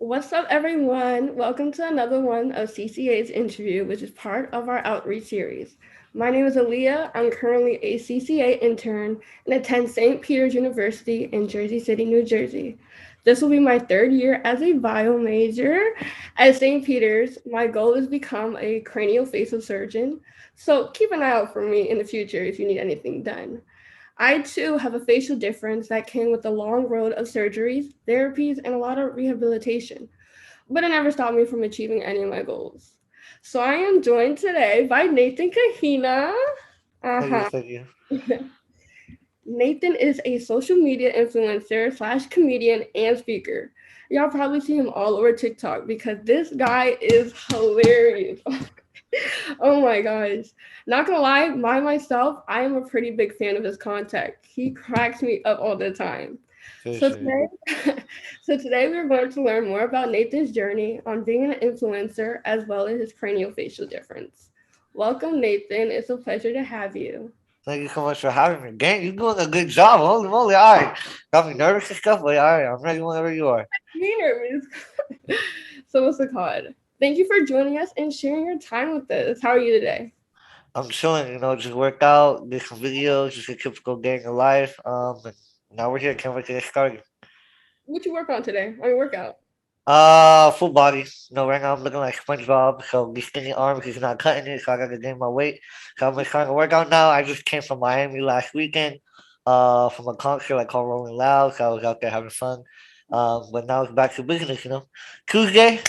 What's up, everyone? Welcome to another one of CCA's interview, which is part of our outreach series. My name is Aaliyah. I'm currently a CCA intern and attend St. Peter's University in Jersey City, New Jersey. This will be my third year as a bio major at St. Peter's. My goal is to become a craniofacial surgeon, so keep an eye out for me in the future if you need anything done. I too have a facial difference that came with a long road of surgeries, therapies, and a lot of rehabilitation, but it never stopped me from achieving any of my goals. So I am joined today by Nathan Cajina. Thank you, Uh-huh. thank you. Nathan is a social media influencer slash comedian and speaker. Y'all probably see him all over TikTok because this guy is hilarious. Oh my gosh. Not gonna lie, myself, I am a pretty big fan of his content. He cracks me up all the time. So Appreciate it. today, so today we're going to learn more about Nathan's journey on being an influencer as well as his craniofacial difference. Welcome, Nathan. It's a pleasure to have you. Thank you so much for having me. Gang, you're doing a good job. Holy moly. All right. Got me nervous and stuff, but all right, I'm ready whenever you are. Me nervous. So what's it called? Thank you for joining us and sharing your time with us. How are you today? I'm chilling, just work out, get some videos, just a typical day in life. And now we're here. Can't wait to get started. What you work on today? On your workout? Full body. Right now I'm looking like SpongeBob, so the skinny arms is not cutting it, so I gotta gain my weight. So I'm just trying to work out now. I just came from Miami last weekend, from a concert like called Rolling Loud, so I was out there having fun. But now it's back to business. Tuesday,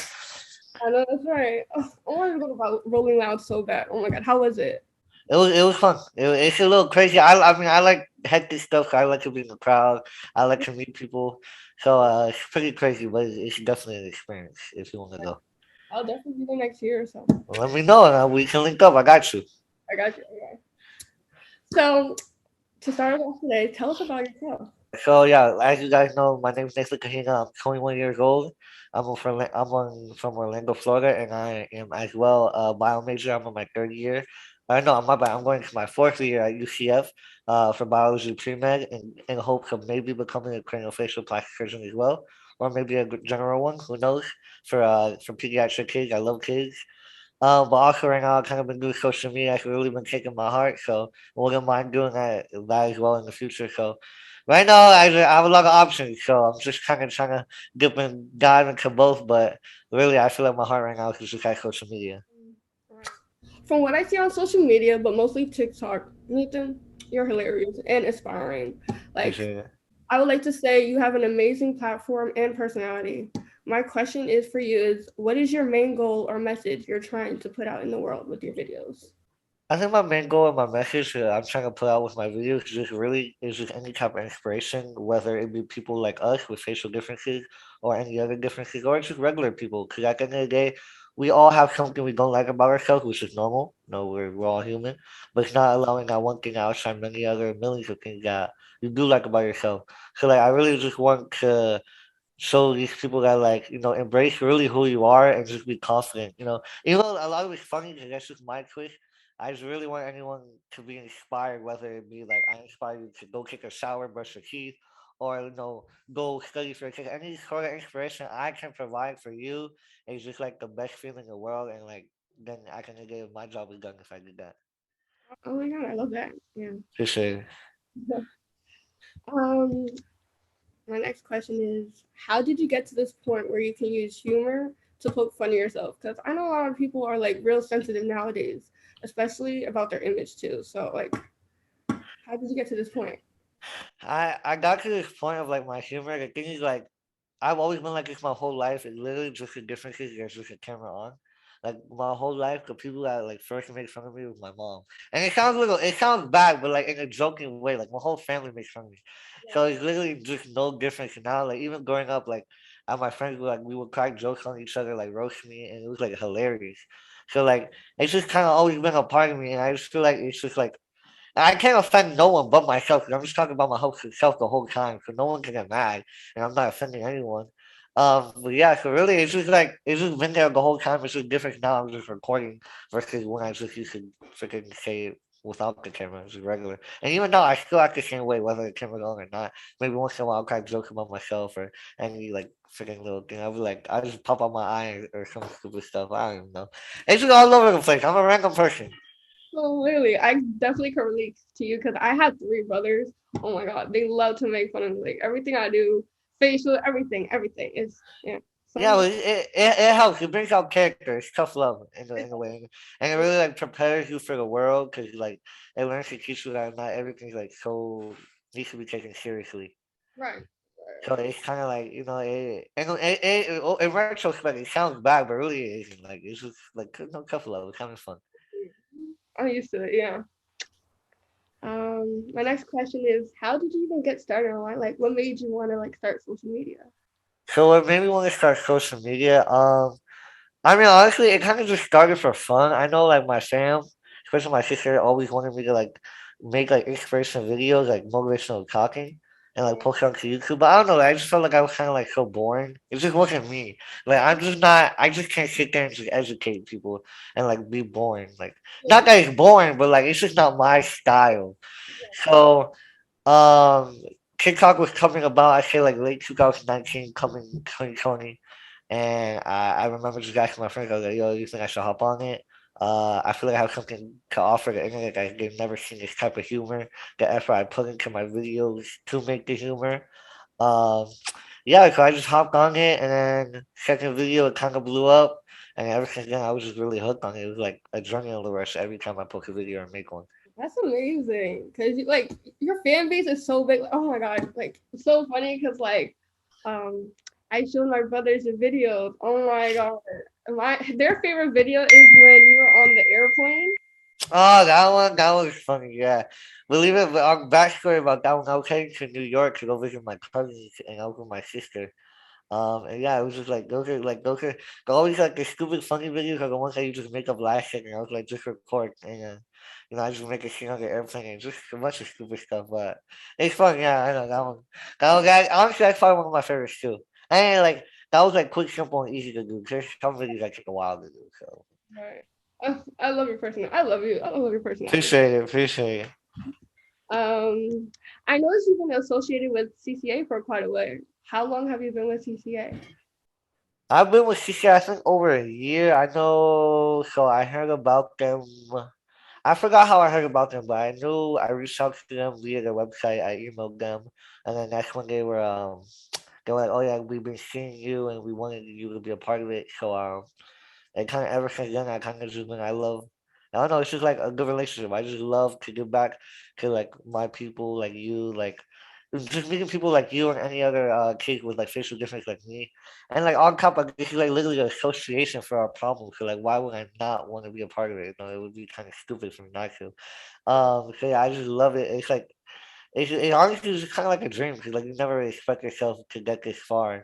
I know that's right. Oh, I wanted to go about Rolling Loud so bad. Oh my god, how was it? it was fun. It's a little crazy. I mean I like hectic stuff. So I like to be in the crowd. I like to meet people. So it's pretty crazy, but it's definitely an experience if you want to go. I'll definitely be there next year or so. Let me know, and we can link up. I got you. I got you. Okay. So to start us off today, tell us about yourself. So yeah, as you guys know, my name is Nathan Cajina. I'm 21 years old. I'm from Orlando, Florida, and I am as well a bio major. I'm in my third year. No, I'm my bad. I'm going to my fourth year at UCF for biology pre-med, and in hopes of maybe becoming a craniofacial plastic surgeon as well, or maybe a general one. Who knows? For pediatric kids, I love kids. But also right now, I've kind of been doing social media. It's really been taking my heart, so I wouldn't mind doing that as well in the future. So right now, I have a lot of options, so I'm just kind of trying to dip and dive into both. But really, I feel like my heart right now is just like social media. From what I see on social media, but mostly TikTok, Nathan, you're hilarious and inspiring. Like, Appreciate it. I would like to say you have an amazing platform and personality. My question is for you is what is your main goal or message you're trying to put out in the world with your videos? I think my main goal and my message I'm trying to put out with my videos is just any type of inspiration, whether it be people like us with facial differences or any other differences, or just regular people. Because at the end of the day, we all have something we don't like about ourselves, which is normal. We're all human, but it's not allowing that one thing to outshine many other millions of things that you do like about yourself. So like, I really just want to show these people that embrace really who you are and just be confident. Even though a lot of it's funny because that's just my twist. I just really want anyone to be inspired, whether it be like I inspire you to go take a shower, brush your teeth, or go study for a test. Any sort of inspiration I can provide for you is just like the best feeling in the world, and like then I can give my job is done if I did that. Oh my god, I love that. Yeah. For sure. Um, my next question is how did you get to this point where you can use humor to poke fun at yourself? Because I know a lot of people are like real sensitive nowadays, especially about their image too. So like, how did you get to this point? I got to this point of like my humor. The thing is like I've always been like this my whole life. It's literally just the difference is there's just a camera on. Like my whole life, the people that like first make fun of me was my mom, and it sounds bad, but like in a joking way. Like my whole family makes fun of me, so it's literally just no difference now. Like even growing up, like my friends were like we would crack jokes on each other, like roast me, and it was like hilarious. So like it's just kind of always been a part of me, and I just feel like it's just like I can't offend no one but myself. 'Cause I'm just talking about my whole self the whole time, so no one can get mad, and I'm not offending anyone. But yeah, so really, it's just been there the whole time. It's just different now. I'm just recording versus when I just used to freaking say it. without the camera, just regular. And even now, I still act the same way, whether the camera's on or not. Maybe once in a while, I'll crack joke about myself or any like freaking little thing. I'll be like, I just pop out my eye or some stupid stuff. I don't even know. It's just all over the place. I'm a random person. So literally, I definitely can relate to you because I had three brothers. Oh my god, they love to make fun of me. Like everything I do, facial, everything, everything. It's yeah. Yeah, Some well, it helps. It brings out character. It's tough love in a way, and it really like prepares you for the world because like it learns to teach you that not everything's like so needs to be taken seriously. right. So it's kind of like and in retrospect, it sounds bad, but really it isn't. Like it's just like no tough love. It's kind of fun. I'm used to it. Yeah. My next question is, how did you even get started online? Like, what made you want to like start social media? So what made me want to start social media? I mean, honestly, it kind of just started for fun. I know, like my fam, especially my sister, always wanted me to like make like inspirational videos, like motivational talking, and like post it onto YouTube. But I don't know, I just felt like I was kind of like so boring. It just wasn't me. Like I'm just not. I just can't sit there and just educate people and like be boring. Like not that it's boring, but like it's just not my style. So um, TikTok was coming about, I say like late 2019, coming 2020. And I remember just asking my friends, I was like, yo, you think I should hop on it? I feel like I have something to offer the internet. They've never seen this type of humor, the effort I put into my videos to make the humor. Um, yeah, so I just hopped on it, and then second video, it kind of blew up. And ever since then, I was just really hooked on it. It was like a adrenaline rush every time I post a video or make one. That's amazing. Cause you like your fan base is so big. Oh my god, like it's so funny because um I showed my brothers the videos. Oh my god. Their favorite video is when you were on the airplane. Oh, that one was funny. Yeah, believe it. But our backstory about that one, I was heading to New York to go visit my cousins and over my sister. And yeah, it was just like those are always like the stupid funny videos are the ones that you just make up last second. I was like just record and I just make a scene on the airplane and just a bunch of stupid stuff. But it's fun. Yeah, I know that one. Honestly, that's probably one of my favorites too. And like that was like quick, simple, and easy to do. There's some videos that take a while to do. So Right. I love your personality. I love you. I love your personality. appreciate it. Appreciate it. Um, I noticed you've been associated with CCA for quite a while. How long have you been with CCA? I've been with CC, I think, over a year. I know, so I heard about them. I forgot how I heard about them, but I knew I reached out to them via their website. I emailed them, and then that's when they were like, "Oh yeah, we've been seeing you, and we wanted you to be a part of it." So and kind of ever since then, I kind of just been I don't know, it's just like a good relationship. I just love to give back to like my people, like you, like just meeting people like you and any other kid with like facial difference like me, and like on top of this is like literally an association for our problem. So like, why would I not want to be a part of it? You know, it would be kind of stupid for me not to. So yeah, I just love it. It's like it honestly is kind of like a dream because like you never really expect yourself to get this far.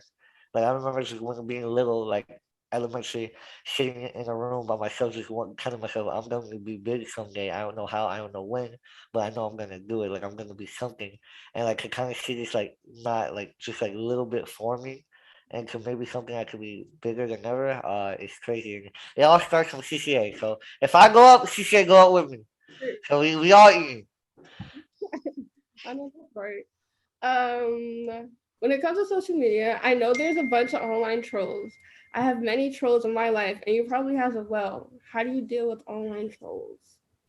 Like I remember just when being little, like elementary, sitting in a room by myself, just telling myself I'm going to be big someday. I don't know how, I don't know when, but I know I'm gonna do it. Like I'm gonna be something, and like to kind of see this like not like just like a little bit forming. And to maybe something that could be bigger than ever, it's crazy. And it all starts from CCA. So if I go up, CCA go up with me. So we all eating. I know that's right. When it comes to social media, I know there's a bunch of online trolls. I have many trolls in my life, and you probably have as well. How do you deal with online trolls?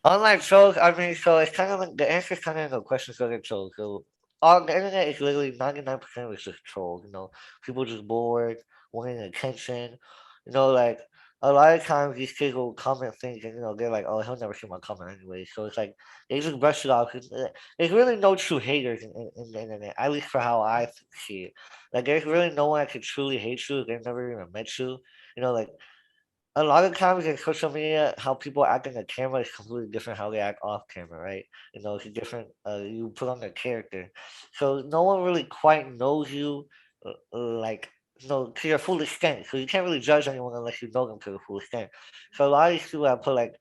Online shows, I mean, so it's kind of like the answer is kind of in the question so they trolls. So on the internet, it's literally 99% of it's just trolls. You know, people just bored, wanting attention. You know, like a lot of times these kids will comment things and they're like, "Oh, he'll never see my comment anyway." So it's like they just brush it off. 'Cause, there's really no true haters in the internet, at least for how I see it. Like there's really no one that can truly hate you if they've never even met you. You know, like a lot of times in social media, how people act in the camera is completely different how they act off camera, right? You know, it's a different. You put on the character, so no one really quite knows you, like to your full extent. So you can't really judge anyone unless you know them to the full extent. So a lot of these people that put like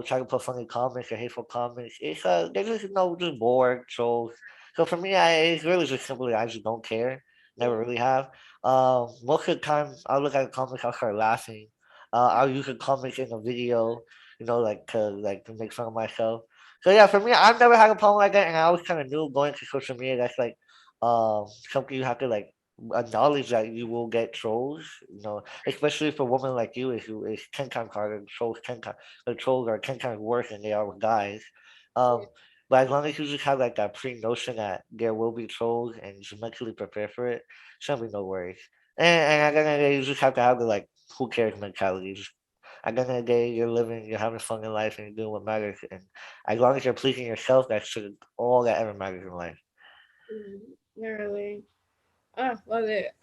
try to put funny comments or hateful comments, it's they just just bored trolls. So for me, it's really just simply I just don't care. Never really have. Most of the time, I'll look at the comments, I'll start laughing. I'll use a comic in a video, like to make fun of myself. So yeah, for me, I've never had a problem like that, and I always kind of knew going to social media that's like something you have to like acknowledge that you will get trolls. You know, especially for women like you, who is 10 times harder. The trolls are 10 times worse than they are with guys. Um, but as long as you just have like that pre notion that there will be trolls and you just mentally prepare for it, should be no worries. And at the end of the day, you just have to have the like who cares mentality. Just at the end of the day, you're living, you're having fun in life, and you're doing what matters. And as long as you're pleasing yourself, that's should all that ever matters in life. Mm, literally. Love it.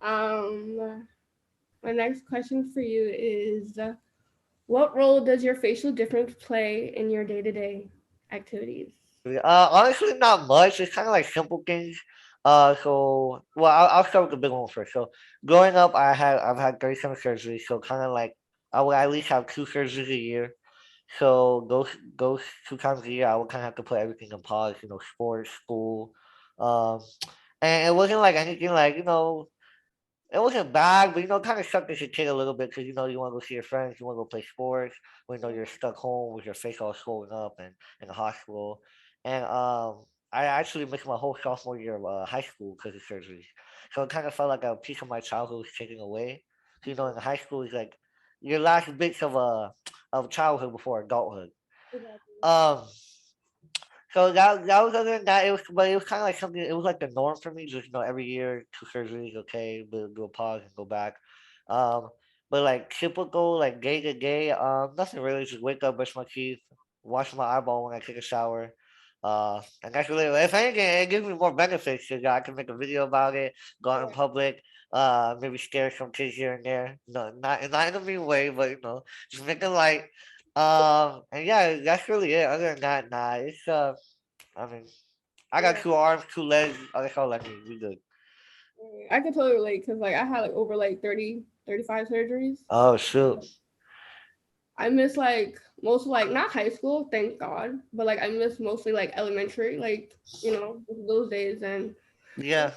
Um, my next question for you is what role does your facial difference play in your day to day activities? Honestly, not much. It's kind of like simple things. I'll start with the big one first. So, growing up, I've had 37 surgeries. So, kind of like I would at least have 2 surgeries a year. So those 2 times a year, I would kind of have to put everything in pause. You know, sports, school, um, and it wasn't like anything like it wasn't bad, but kind of sucked as a kid a little bit because you want to go see your friends, you want to go play sports. When you're stuck home with your face all swollen up and in the hospital, and I actually missed my whole sophomore year of high school because of surgery. So it kind of felt like a piece of my childhood was taken away. So in high school is like your last bits of childhood before adulthood. Exactly. Um, so that was other than that, it was kind of like something. It was like the norm for me. Just every year 2 surgeries, okay, but do a pause and go back. Um, but like typical like day to day, nothing really. Just wake up, brush my teeth, wash my eyeball when I take a shower. And that's really if anything, it gives me more benefits because I can make a video about it, go out in public, maybe scare some kids here and there. No, not in a mean way, but just make it light. And yeah, that's really it. Other than that, nah, it's I mean, I got Yeah. 2 arms, 2 legs. Oh, that's all I need. We good. I can totally relate because like I had like over like 30, 35 surgeries. Oh shoot. I miss like most like not high school, thank God, but like I miss mostly like elementary, like those days, and Yeah.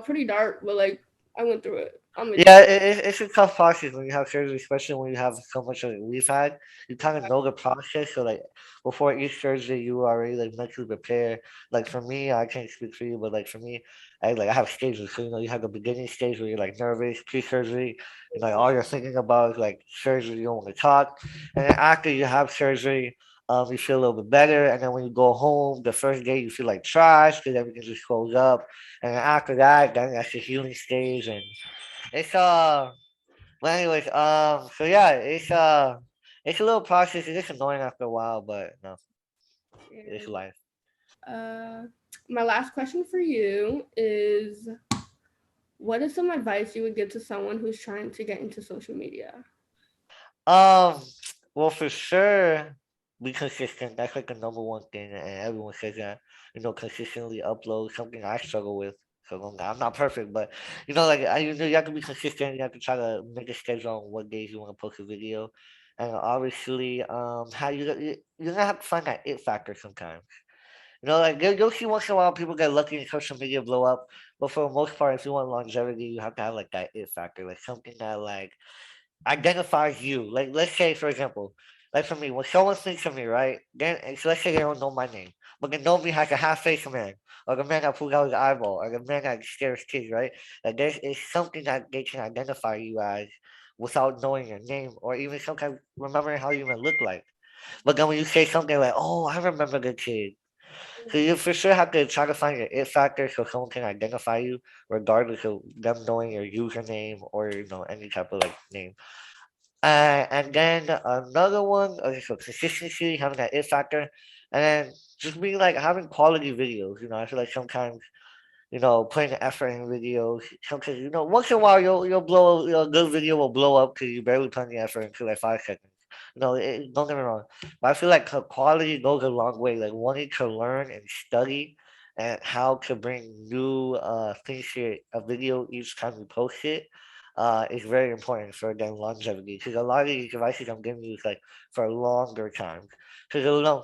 pretty dark, but like I went through it. I'm a Yeah, it's a tough process when you have surgery, especially when you have so much of it we've had. You kind of know the process, so like before each surgery, you already like mentally prepare. Like for me, I can't speak for you, but like for me, I have stages. So you have the beginning stage where you're like nervous, pre-surgery, and like all you're thinking about is like surgery. You don't want to talk, and then after you have surgery, you feel a little bit better, and then when you go home, the first day you feel like trash because everything just goes up, and then after that, then that's the healing stage and. It's but anyways, so yeah, it's a little process. It's just annoying after a while, but no, it's yeah. life. Uh, my last question for you is, what is some advice you would give to someone who's trying to get into social media? Um, well, for sure, be consistent. That's like the number one thing, and everyone says that. Consistently upload something I struggle with. So I'm not perfect, but you have to be consistent. You have to try to make a schedule on what days you want to post a video, and obviously, how you're gonna have to find that it factor sometimes. Like you'll see once in a while people get lucky and social media blow up, but for the most part, if you want longevity, you have to have like that it factor, like something that like identifies you. Like let's say for example, like for me, when someone thinks of me, right? So let's say they don't know my name, but they know me as a half faced man, or the man that pulls out his eyeball, or the man that scares kids, right? Like there's is something that they can identify you as without knowing your name, or even sometimes remembering how you even look like. But then when you say something like, "Oh, I remember the kid," so you for sure have to try to find your it factor so someone can identify you, regardless of them knowing your username or any type of like name. And then another one, okay, so consistency, having that it factor, and then just being like having quality videos. I feel like sometimes putting the effort in videos. Sometimes once in a while you'll blow a good video will blow up because you barely put any effort into like 5 seconds. Don't get me wrong, but I feel like quality goes a long way. Like wanting to learn and study and how to bring new things to a video each time you post it. Is very important for again longevity because a lot of these devices I'm giving you is like for longer times. Because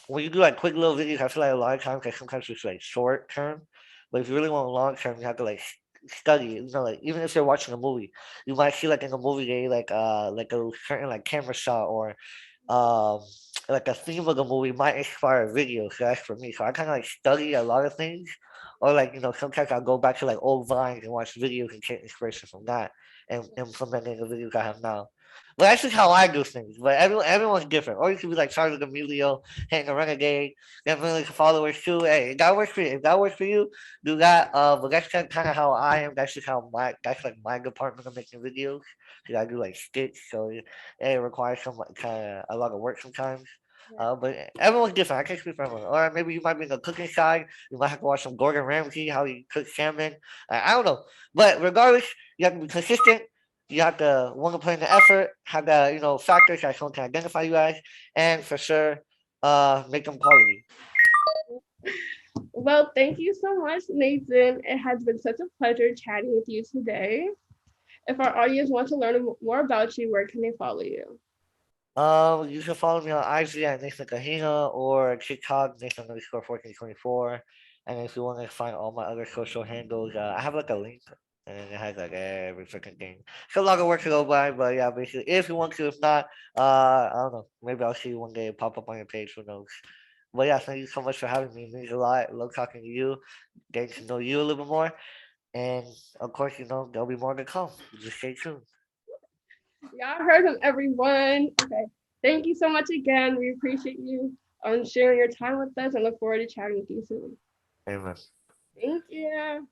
when you do like quick little videos, I feel like a lot of times like sometimes it's like short term, but if you really want long term, you have to like study. Like even if you're watching a movie, you might see like in a movie they like a certain like camera shot or um like a theme of the movie might inspire a video. So that's for me. So I kind of like study a lot of things, or like sometimes I'll go back to like old vines and watch videos and take inspiration from that and implement in the videos I have now. But that's just how I do things. But everyone's different. Or you could be like Charlie D'Amelio, hitting a renegade, get millions of followers too. Hey, if that works for you, if that works for you, do that. But that's kind of how I am. That's just how that's like my department of making videos. Cause I do like skits, so it requires some like, kind of a lot of work sometimes. But everyone's different. I can't speak for everyone. Or maybe you might be in the cooking side. You might have to watch some Gordon Ramsay, how he cooks salmon. I don't know. But regardless, you have to be consistent. You have to want to put in the effort, have the factors that someone can identify you as, and for sure, make them quality. Well, thank you so much, Nathan. It has been such a pleasure chatting with you today. If our audience wants to learn more about you, where can they follow you? You can follow me on IG at Nathan Cajina or TikTok Nathan underscore 1424. And if you want to find all my other social handles, I have like a link and it has like every freaking thing. It's a lot of work to go by, but yeah, basically, if you want to, if not, I don't know. Maybe I'll see you one day pop up on your page. Who knows? But yeah, thank you so much for having me. It means a lot. Love talking to you, getting to know you a little bit more. And of course, there'll be more to come. Just stay tuned. Y'all heard him, everyone. Okay. Thank you so much again. We appreciate you sharing your time with us and look forward to chatting with you soon. Amen. Thank you.